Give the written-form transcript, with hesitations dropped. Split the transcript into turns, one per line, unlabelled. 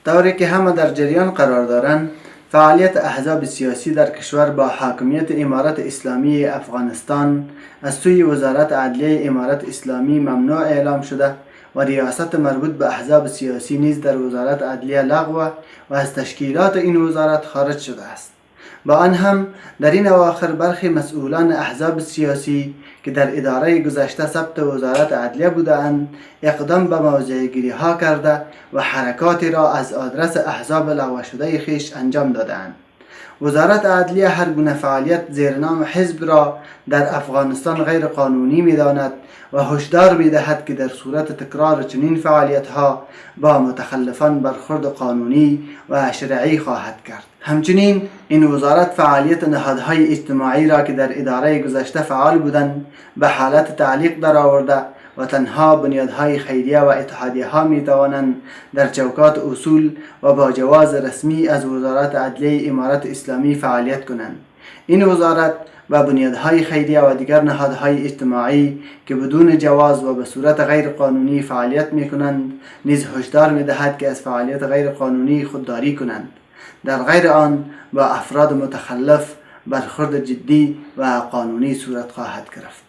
طوری که همه در جریان قرار دارند، فعالیت احزاب سیاسی در کشور با حاکمیت امارت اسلامی افغانستان از سوی وزارت عدلیه امارت اسلامی ممنوع اعلام شده و ریاست مربوط به احزاب سیاسی نیز در وزارت عدلیه لغو و از تشکیلات این وزارت خارج شده است. با آن هم در این اواخر برخی مسئولان احزاب سیاسی که در اداره گذشته ثبت وزارت عدلیه بودند اقدام به موضع گیری ها کرده و حرکاتی را از آدرس احزاب لغو شده خیش انجام دادند. وزارت عدلیه هر گونه فعالیت زیر نام حزب را در افغانستان غیر قانونی می داند و هشدار می دهد که در صورت تکرار چنین فعالیت ها با متخلفان برخورد قانونی و شرعی خواهد کرد. همچنین این وزارت فعالیت نهادهای اجتماعی را که در اداره گذشته فعال بودند به حالت تعلیق درآورده و تنها بنیادهای خیریه و اتحادیه ها می توانند در چوکات اصول و با جواز رسمی از وزارت عدلیه امارت اسلامی فعالیت کنند. این وزارت و بنیادهای خیریه و دیگر نهادهای اجتماعی که بدون جواز و به صورت غیر قانونی فعالیت می کنند نیز هشدار می دهد که از فعالیت غیر قانونی خودداری کنند. در غیر آن با افراد متخلف برخورد جدی و قانونی صورت خواهد گرفت.